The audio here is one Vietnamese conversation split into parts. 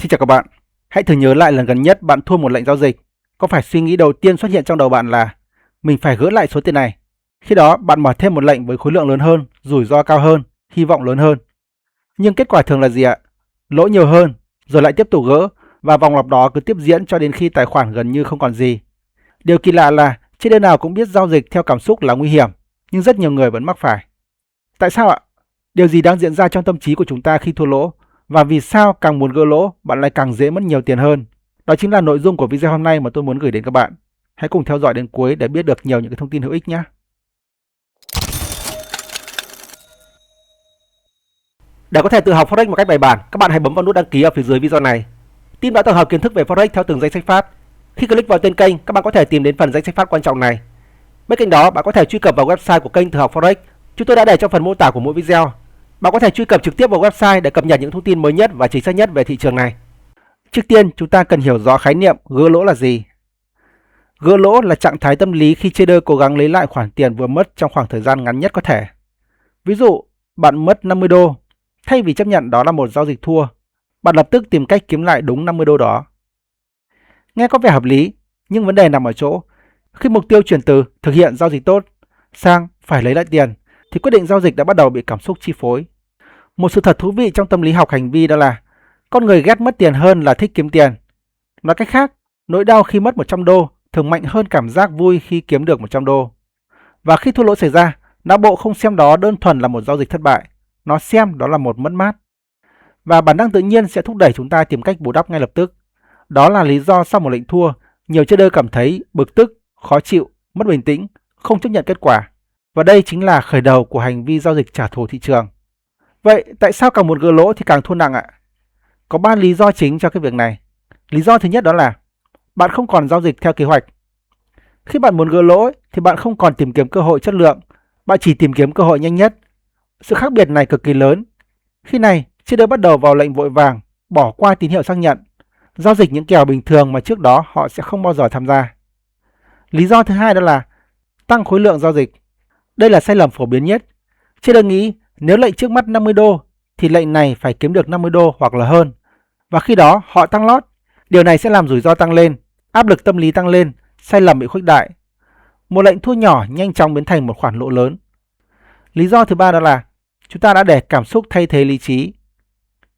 Xin chào các bạn. Hãy thử nhớ lại lần gần nhất bạn thua một lệnh giao dịch. Có phải suy nghĩ đầu tiên xuất hiện trong đầu bạn là mình phải gỡ lại số tiền này? Khi đó bạn mở thêm một lệnh với khối lượng lớn hơn, rủi ro cao hơn, hy vọng lớn hơn. Nhưng kết quả thường là gì ạ? Lỗ nhiều hơn, rồi lại tiếp tục gỡ và vòng lặp đó cứ tiếp diễn cho đến khi tài khoản gần như không còn gì. Điều kỳ lạ là trader nào cũng biết giao dịch theo cảm xúc là nguy hiểm, nhưng rất nhiều người vẫn mắc phải. Tại sao ạ? Điều gì đang diễn ra trong tâm trí của chúng ta khi thua lỗ? Và vì sao càng muốn gỡ lỗ, bạn lại càng dễ mất nhiều tiền hơn? Đó chính là nội dung của video hôm nay mà tôi muốn gửi đến các bạn. Hãy cùng theo dõi đến cuối để biết được nhiều những cái thông tin hữu ích nhé. Để có thể tự học Forex một cách bài bản, các bạn hãy bấm vào nút đăng ký ở phía dưới video này. Team đã tổng hợp kiến thức về Forex theo từng danh sách phát. Khi click vào tên kênh, các bạn có thể tìm đến phần danh sách phát quan trọng này. Bên cạnh đó, bạn có thể truy cập vào website của kênh Tự học Forex. Chúng tôi đã để trong phần mô tả của mỗi video. Bạn có thể truy cập trực tiếp vào website để cập nhật những thông tin mới nhất và chính xác nhất về thị trường này. Trước tiên, chúng ta cần hiểu rõ khái niệm gỡ lỗ là gì. Gỡ lỗ là trạng thái tâm lý khi trader cố gắng lấy lại khoản tiền vừa mất trong khoảng thời gian ngắn nhất có thể. Ví dụ, bạn mất 50 đô, thay vì chấp nhận đó là một giao dịch thua, bạn lập tức tìm cách kiếm lại đúng 50 đô đó. Nghe có vẻ hợp lý, nhưng vấn đề nằm ở chỗ, khi mục tiêu chuyển từ thực hiện giao dịch tốt sang phải lấy lại tiền, thì quyết định giao dịch đã bắt đầu bị cảm xúc chi phối. Một sự thật thú vị trong tâm lý học hành vi đó là con người ghét mất tiền hơn là thích kiếm tiền. Nói cách khác, nỗi đau khi mất 100 đô thường mạnh hơn cảm giác vui khi kiếm được 100 đô. Và khi thua lỗ xảy ra, não bộ không xem đó đơn thuần là một giao dịch thất bại, nó xem đó là một mất mát. Và bản năng tự nhiên sẽ thúc đẩy chúng ta tìm cách bù đắp ngay lập tức. Đó là lý do sau một lệnh thua, nhiều trader cảm thấy bực tức, khó chịu, mất bình tĩnh, không chấp nhận kết quả. Và đây chính là khởi đầu của hành vi giao dịch trả thù thị trường. Vậy tại sao càng muốn gỡ lỗ thì càng thua nặng ạ? Có 3 lý do chính cho cái việc này. Lý do thứ nhất đó là bạn không còn giao dịch theo kế hoạch. Khi bạn muốn gỡ lỗ thì bạn không còn tìm kiếm cơ hội chất lượng, bạn chỉ tìm kiếm cơ hội nhanh nhất. Sự khác biệt này cực kỳ lớn. Khi này, trader bắt đầu vào lệnh vội vàng, bỏ qua tín hiệu xác nhận, giao dịch những kèo bình thường mà trước đó họ sẽ không bao giờ tham gia. Lý do thứ hai đó là tăng khối lượng giao dịch. Đây là sai lầm phổ biến nhất. Trader nghĩ nếu lệnh trước mắt 50 đô thì lệnh này phải kiếm được 50 đô hoặc là hơn. Và khi đó họ tăng lót. Điều này sẽ làm rủi ro tăng lên, áp lực tâm lý tăng lên, sai lầm bị khuếch đại. Một lệnh thua nhỏ nhanh chóng biến thành một khoản lỗ lớn. Lý do thứ ba đó là chúng ta đã để cảm xúc thay thế lý trí.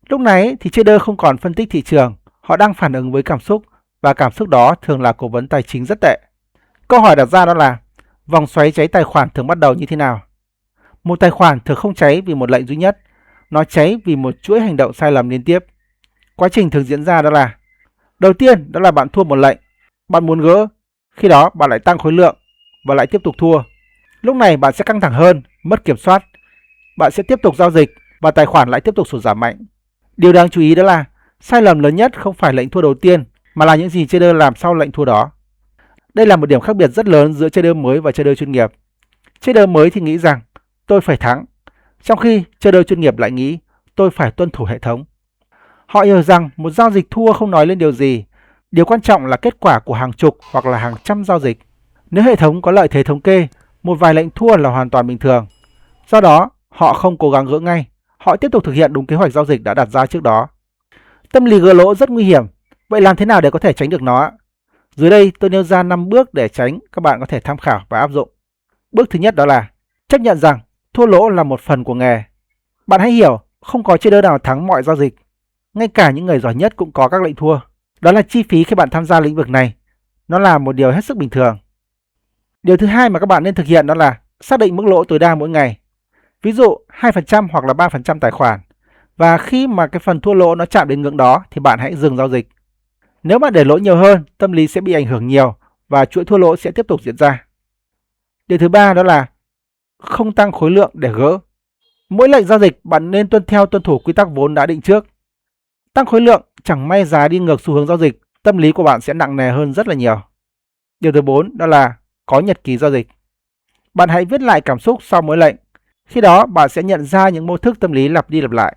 Lúc này thì trader không còn phân tích thị trường, họ đang phản ứng với cảm xúc và cảm xúc đó thường là cố vấn tài chính rất tệ. Câu hỏi đặt ra đó là vòng xoáy cháy tài khoản thường bắt đầu như thế nào? Một tài khoản thường không cháy vì một lệnh duy nhất, nó cháy vì một chuỗi hành động sai lầm liên tiếp. Quá trình thường diễn ra đó là đầu tiên đó là bạn thua một lệnh, bạn muốn gỡ, khi đó bạn lại tăng khối lượng và lại tiếp tục thua. Lúc này bạn sẽ căng thẳng hơn, mất kiểm soát. Bạn sẽ tiếp tục giao dịch và tài khoản lại tiếp tục sụt giảm mạnh. Điều đáng chú ý đó là sai lầm lớn nhất không phải lệnh thua đầu tiên mà là những gì trader làm sau lệnh thua đó. Đây là một điểm khác biệt rất lớn giữa trader mới và trader chuyên nghiệp. Trader mới thì nghĩ rằng tôi phải thắng, trong khi trader chuyên nghiệp lại nghĩ tôi phải tuân thủ hệ thống. Họ hiểu rằng một giao dịch thua không nói lên điều gì, điều quan trọng là kết quả của hàng chục hoặc là hàng trăm giao dịch. Nếu hệ thống có lợi thế thống kê, một vài lệnh thua là hoàn toàn bình thường. Do đó, họ không cố gắng gỡ ngay, họ tiếp tục thực hiện đúng kế hoạch giao dịch đã đặt ra trước đó. Tâm lý gỡ lỗ rất nguy hiểm, vậy làm thế nào để có thể tránh được nó? Dưới đây tôi nêu ra 5 bước để tránh, các bạn có thể tham khảo và áp dụng. Bước thứ nhất đó là chấp nhận rằng thua lỗ là một phần của nghề. Bạn hãy hiểu, không có trader nào thắng mọi giao dịch. Ngay cả những người giỏi nhất cũng có các lệnh thua. Đó là chi phí khi bạn tham gia lĩnh vực này. Nó là một điều hết sức bình thường. Điều thứ hai mà các bạn nên thực hiện đó là xác định mức lỗ tối đa mỗi ngày. Ví dụ 2% hoặc là 3% tài khoản. Và khi mà cái phần thua lỗ nó chạm đến ngưỡng đó thì bạn hãy dừng giao dịch. Nếu bạn để lỗ nhiều hơn, tâm lý sẽ bị ảnh hưởng nhiều và chuỗi thua lỗ sẽ tiếp tục diễn ra. Điều thứ ba đó là không tăng khối lượng để gỡ. Mỗi lệnh giao dịch bạn nên tuân thủ quy tắc vốn đã định trước. Tăng khối lượng chẳng may giá đi ngược xu hướng giao dịch, tâm lý của bạn sẽ nặng nề hơn rất là nhiều. Điều thứ 4 đó là có nhật ký giao dịch. Bạn hãy viết lại cảm xúc sau mỗi lệnh. Khi đó bạn sẽ nhận ra những mô thức tâm lý lặp đi lặp lại.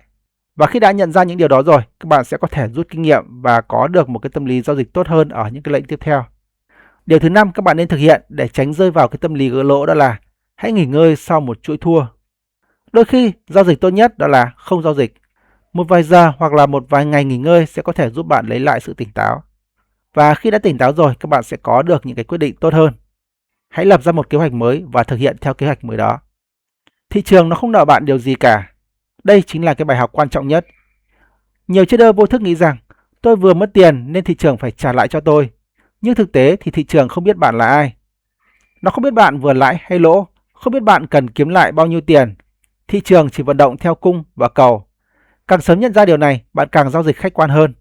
Và khi đã nhận ra những điều đó rồi, các bạn sẽ có thể rút kinh nghiệm và có được một cái tâm lý giao dịch tốt hơn ở những cái lệnh tiếp theo. Điều thứ 5 các bạn nên thực hiện để tránh rơi vào cái tâm lý gỡ lỗ đó là hãy nghỉ ngơi sau một chuỗi thua. Đôi khi giao dịch tốt nhất đó là không giao dịch. Một vài giờ hoặc là một vài ngày nghỉ ngơi sẽ có thể giúp bạn lấy lại sự tỉnh táo. Và khi đã tỉnh táo rồi, các bạn sẽ có được những cái quyết định tốt hơn. Hãy lập ra một kế hoạch mới và thực hiện theo kế hoạch mới đó. Thị trường nó không nợ bạn điều gì cả. Đây chính là cái bài học quan trọng nhất. Nhiều trader vô thức nghĩ rằng tôi vừa mất tiền nên thị trường phải trả lại cho tôi. Nhưng thực tế thì thị trường không biết bạn là ai. Nó không biết bạn vừa lãi hay lỗ, không biết bạn cần kiếm lại bao nhiêu tiền. Thị trường chỉ vận động theo cung và cầu. Càng sớm nhận ra điều này, bạn càng giao dịch khách quan hơn.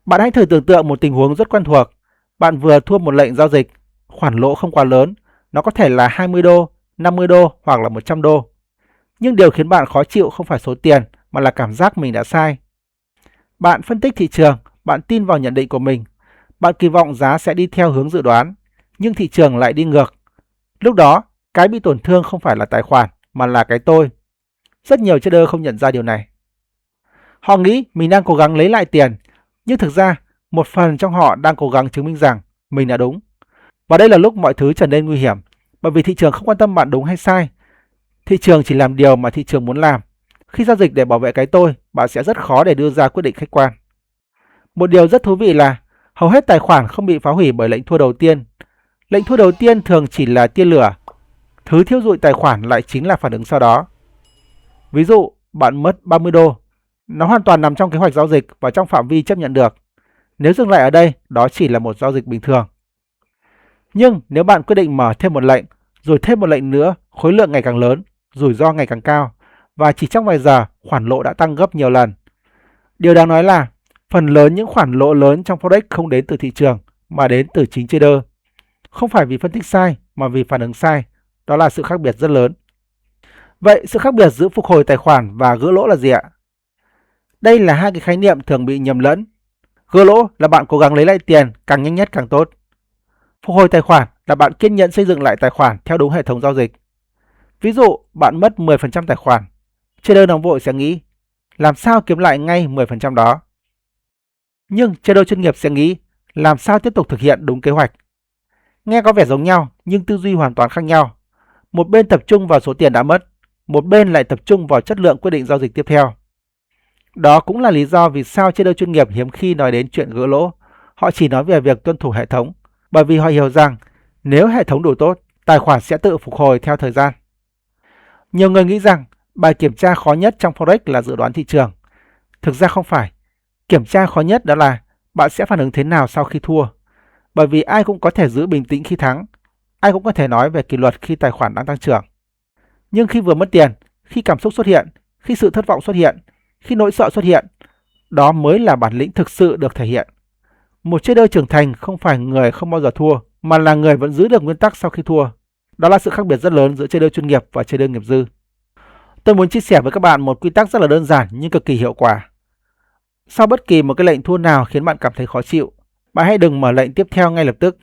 Bạn hãy thử tưởng tượng một tình huống rất quen thuộc. Bạn vừa thua một lệnh giao dịch, khoản lỗ không quá lớn, nó có thể là 20 đô, 50 đô hoặc là 100 đô. Nhưng điều khiến bạn khó chịu không phải số tiền mà là cảm giác mình đã sai. Bạn phân tích thị trường, bạn tin vào nhận định của mình. Bạn kỳ vọng giá sẽ đi theo hướng dự đoán, nhưng thị trường lại đi ngược. Lúc đó, cái bị tổn thương không phải là tài khoản mà là cái tôi. Rất nhiều trader không nhận ra điều này. Họ nghĩ mình đang cố gắng lấy lại tiền, nhưng thực ra một phần trong họ đang cố gắng chứng minh rằng mình đã đúng. Và đây là lúc mọi thứ trở nên nguy hiểm, bởi vì thị trường không quan tâm bạn đúng hay sai. Thị trường chỉ làm điều mà thị trường muốn làm. Khi giao dịch để bảo vệ cái tôi, bạn sẽ rất khó để đưa ra quyết định khách quan. Một điều rất thú vị là hầu hết tài khoản không bị phá hủy bởi lệnh thua đầu tiên. Lệnh thua đầu tiên thường chỉ là tia lửa. Thứ thiêu rụi tài khoản lại chính là phản ứng sau đó. Ví dụ, bạn mất 30 đô. Nó hoàn toàn nằm trong kế hoạch giao dịch và trong phạm vi chấp nhận được. Nếu dừng lại ở đây, đó chỉ là một giao dịch bình thường. Nhưng nếu bạn quyết định mở thêm một lệnh, rồi thêm một lệnh nữa, khối lượng ngày càng lớn, rủi ro ngày càng cao, và chỉ trong vài giờ, khoản lỗ đã tăng gấp nhiều lần. Điều đáng nói là, phần lớn những khoản lỗ lớn trong Forex không đến từ thị trường, mà đến từ chính trader. Không phải vì phân tích sai, mà vì phản ứng sai. Đó là sự khác biệt rất lớn. Vậy sự khác biệt giữa phục hồi tài khoản và gỡ lỗ là gì ạ? Đây là hai cái khái niệm thường bị nhầm lẫn. Gỡ lỗ là bạn cố gắng lấy lại tiền càng nhanh nhất càng tốt. Phục hồi tài khoản là bạn kiên nhẫn xây dựng lại tài khoản theo đúng hệ thống giao dịch. Ví dụ, bạn mất 10% tài khoản. Trader nóng vội sẽ nghĩ, làm sao kiếm lại ngay 10% đó? Nhưng trader chuyên nghiệp sẽ nghĩ, làm sao tiếp tục thực hiện đúng kế hoạch? Nghe có vẻ giống nhau, nhưng tư duy hoàn toàn khác nhau. Một bên tập trung vào số tiền đã mất, một bên lại tập trung vào chất lượng quyết định giao dịch tiếp theo. Đó cũng là lý do vì sao trader chuyên nghiệp hiếm khi nói đến chuyện gỡ lỗ. Họ chỉ nói về việc tuân thủ hệ thống, bởi vì họ hiểu rằng nếu hệ thống đủ tốt, tài khoản sẽ tự phục hồi theo thời gian. Nhiều người nghĩ rằng bài kiểm tra khó nhất trong Forex là dự đoán thị trường. Thực ra không phải. Kiểm tra khó nhất đó là bạn sẽ phản ứng thế nào sau khi thua. Bởi vì ai cũng có thể giữ bình tĩnh khi thắng, ai cũng có thể nói về kỷ luật khi tài khoản đang tăng trưởng. Nhưng khi vừa mất tiền, khi cảm xúc xuất hiện, khi sự thất vọng xuất hiện, khi nỗi sợ xuất hiện, đó mới là bản lĩnh thực sự được thể hiện. Một trader trưởng thành không phải người không bao giờ thua, mà là người vẫn giữ được nguyên tắc sau khi thua. Đó là sự khác biệt rất lớn giữa trader chuyên nghiệp và trader nghiệp dư. Tôi muốn chia sẻ với các bạn một quy tắc rất là đơn giản nhưng cực kỳ hiệu quả. Sau bất kỳ một cái lệnh thua nào khiến bạn cảm thấy khó chịu, bạn hãy đừng mở lệnh tiếp theo ngay lập tức.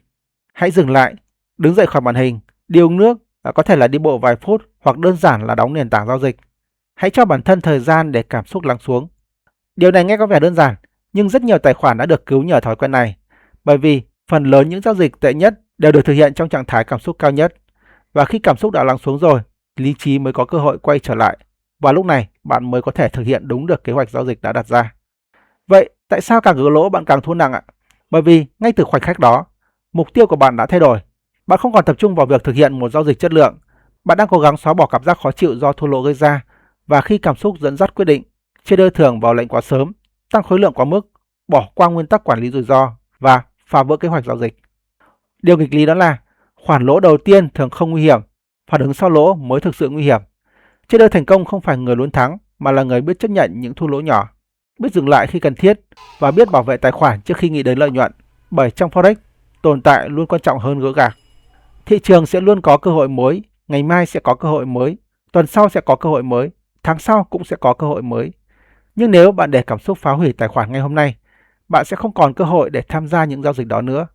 Hãy dừng lại, đứng dậy khỏi màn hình, đi uống nước, có thể là đi bộ vài phút hoặc đơn giản là đóng nền tảng giao dịch. Hãy cho bản thân thời gian để cảm xúc lắng xuống. Điều này nghe có vẻ đơn giản, nhưng rất nhiều tài khoản đã được cứu nhờ thói quen này. Bởi vì phần lớn những giao dịch tệ nhất đều được thực hiện trong trạng thái cảm xúc cao nhất. Và khi cảm xúc đã lắng xuống rồi, lý trí mới có cơ hội quay trở lại. Và lúc này, bạn mới có thể thực hiện đúng được kế hoạch giao dịch đã đặt ra. Vậy, tại sao càng gỡ lỗ bạn càng thua nặng ạ? Bởi vì ngay từ khoảnh khắc đó, mục tiêu của bạn đã thay đổi. Bạn không còn tập trung vào việc thực hiện một giao dịch chất lượng. Bạn đang cố gắng xóa bỏ cảm giác khó chịu do thua lỗ gây ra. Và khi cảm xúc dẫn dắt quyết định, trader thường vào lệnh quá sớm, tăng khối lượng quá mức, bỏ qua nguyên tắc quản lý rủi ro và phá vỡ kế hoạch giao dịch. Điều nghịch lý đó là khoản lỗ đầu tiên thường không nguy hiểm, phản ứng sau lỗ mới thực sự nguy hiểm. Trader thành công không phải người luôn thắng, mà là người biết chấp nhận những thua lỗ nhỏ, biết dừng lại khi cần thiết và biết bảo vệ tài khoản trước khi nghĩ đến lợi nhuận. Bởi trong Forex, tồn tại luôn quan trọng hơn gỡ gạc. Thị trường sẽ luôn có cơ hội mới, ngày mai sẽ có cơ hội mới, tuần sau sẽ có cơ hội mới, tháng sau cũng sẽ có cơ hội mới. Nhưng nếu bạn để cảm xúc phá hủy tài khoản ngay hôm nay, bạn sẽ không còn cơ hội để tham gia những giao dịch đó nữa.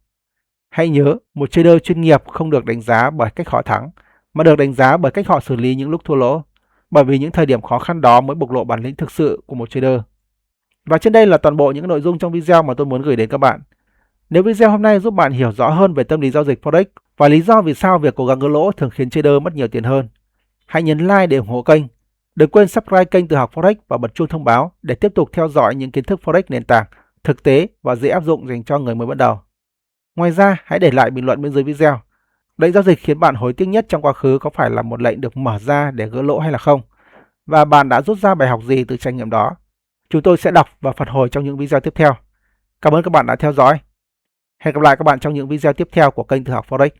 Hãy nhớ, một trader chuyên nghiệp không được đánh giá bởi cách họ thắng, mà được đánh giá bởi cách họ xử lý những lúc thua lỗ. Bởi vì những thời điểm khó khăn đó mới bộc lộ bản lĩnh thực sự của một trader. Và trên đây là toàn bộ những nội dung trong video mà tôi muốn gửi đến các bạn. Nếu video hôm nay giúp bạn hiểu rõ hơn về tâm lý giao dịch Forex và lý do vì sao việc cố gắng gỡ lỗ thường khiến trader mất nhiều tiền hơn, hãy nhấn like để ủng hộ kênh. Đừng quên subscribe kênh Tự học Forex và bật chuông thông báo để tiếp tục theo dõi những kiến thức Forex nền tảng, thực tế và dễ áp dụng dành cho người mới bắt đầu. Ngoài ra, hãy để lại bình luận bên dưới video. Lệnh giao dịch khiến bạn hối tiếc nhất trong quá khứ có phải là một lệnh được mở ra để gỡ lỗ hay là không? Và bạn đã rút ra bài học gì từ trải nghiệm đó? Chúng tôi sẽ đọc và phản hồi trong những video tiếp theo. Cảm ơn các bạn đã theo dõi. Hẹn gặp lại các bạn trong những video tiếp theo của kênh Tự học Forex.